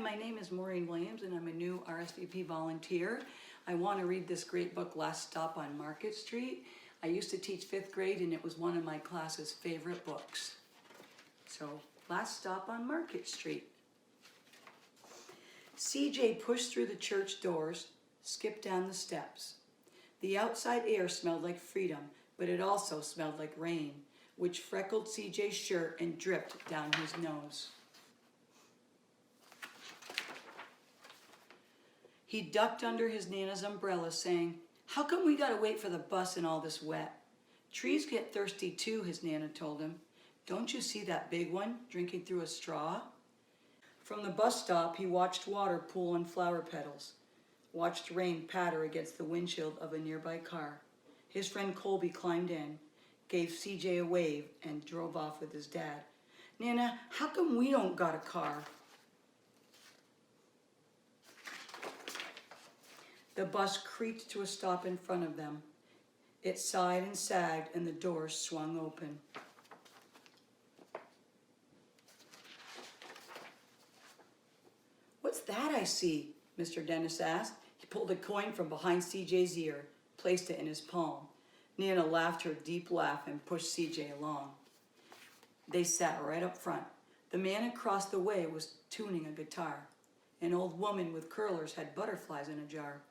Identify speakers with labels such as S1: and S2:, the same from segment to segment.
S1: my name is Maureen Williams and I'm a new RSVP volunteer. I want to read this great book, Last Stop on Market Street. I used to teach 5th grade and it was one of my class's favorite books. So, Last Stop on Market Street. CJ pushed through the church doors, skipped down the steps. The outside air smelled like freedom, but it also smelled like rain, which freckled CJ's shirt and dripped down his nose. He ducked under his Nana's umbrella, saying, "How come we gotta wait for the bus in all this wet?" "Trees get thirsty too," his Nana told him. "Don't you see that big one drinking through a straw?" From the bus stop, he watched water pool on flower petals, watched rain patter against the windshield of a nearby car. His friend Colby climbed in, gave CJ a wave, and drove off with his dad. "Nana, how come we don't got a car?" The bus creaked to a stop in front of them. It sighed and sagged, and the doors swung open. "What's that I see?" Mr. Dennis asked. He pulled a coin from behind CJ's ear, placed it in his palm. Nana laughed her deep laugh and pushed CJ along. They sat right up front. The man across the way was tuning a guitar. An old woman with curlers had butterflies in a jar.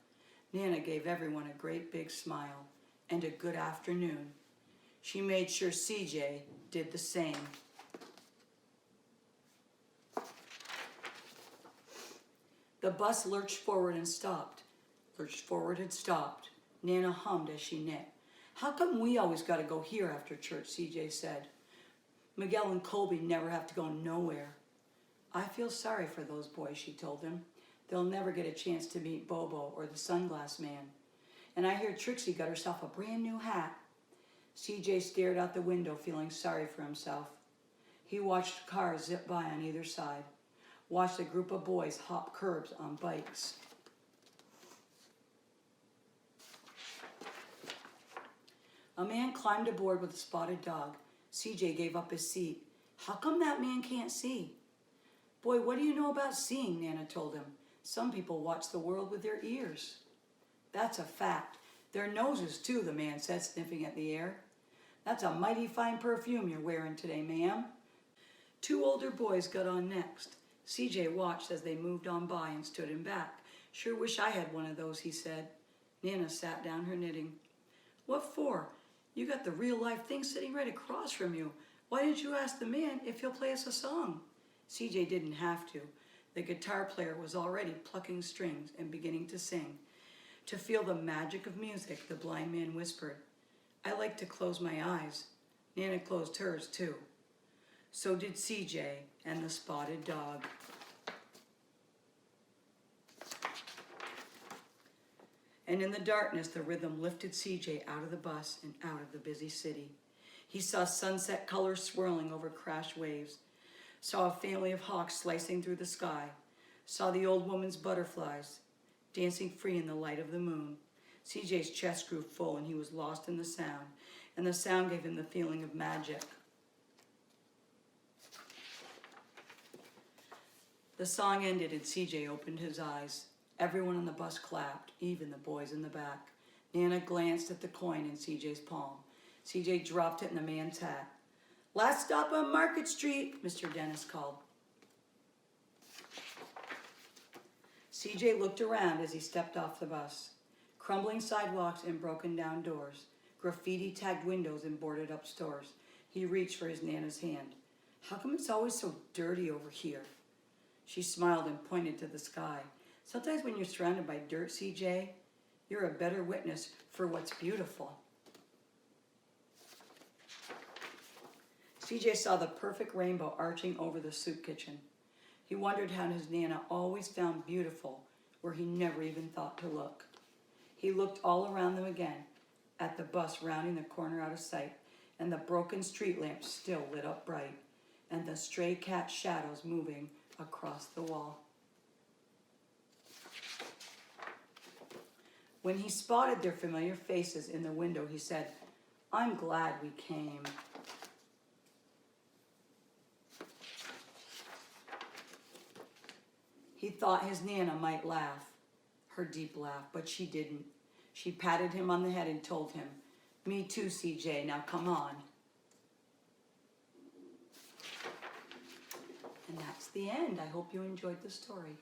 S1: Nana gave everyone a great big smile and a good afternoon. She made sure CJ did the same. The bus lurched forward and stopped. Lurched forward and stopped. Nana hummed as she knit. "How come we always got to go here after church?" CJ said. "Miguel and Colby never have to go nowhere." "I feel sorry for those boys," she told him. "They'll never get a chance to meet Bobo or the sunglass man. And I hear Trixie got herself a brand new hat." CJ stared out the window, feeling sorry for himself. He watched cars zip by on either side, watched a group of boys hop curbs on bikes. A man climbed aboard with a spotted dog. CJ gave up his seat. "How come that man can't see?" "Boy, what do you know about seeing?" Nana told him. "Some people watch the world with their ears." "That's a fact. Their noses, too," the man said, sniffing at the air. "That's a mighty fine perfume you're wearing today, ma'am." 2 older boys got on next. CJ watched as they moved on by and stood him back. "Sure wish I had one of those," he said. Nana sat down her knitting. "What for? You got the real-life thing sitting right across from you. Why didn't you ask the man if he'll play us a song?" CJ didn't have to. The guitar player was already plucking strings and beginning to sing. To feel the magic of music, the blind man whispered, "I like to close my eyes." Nana closed hers too. So did CJ and the spotted dog. And in the darkness, the rhythm lifted CJ out of the bus and out of the busy city. He saw sunset colors swirling over crashed waves, saw a family of hawks slicing through the sky, saw the old woman's butterflies dancing free in the light of the moon. CJ's chest grew full and he was lost in the sound, and the sound gave him the feeling of magic. The song ended and CJ opened his eyes. Everyone on the bus clapped, even the boys in the back. Nana glanced at the coin in CJ's palm. CJ dropped it in the man's hat. "Last stop on Market Street," Mr. Dennis called. CJ looked around as he stepped off the bus. Crumbling sidewalks and broken down doors, graffiti-tagged windows and boarded-up stores. He reached for his Nana's hand. "How come it's always so dirty over here?" She smiled and pointed to the sky. "Sometimes when you're surrounded by dirt, CJ, you're a better witness for what's beautiful." CJ saw the perfect rainbow arching over the soup kitchen. He wondered how his Nana always found beautiful where he never even thought to look. He looked all around them again, at the bus rounding the corner out of sight, and the broken street lamps still lit up bright, and the stray cat shadows moving across the wall. When he spotted their familiar faces in the window, he said, "I'm glad we came." He thought his Nana might laugh, her deep laugh, but she didn't. She patted him on the head and told him, "Me too, CJ, now come on." And that's the end. I hope you enjoyed the story.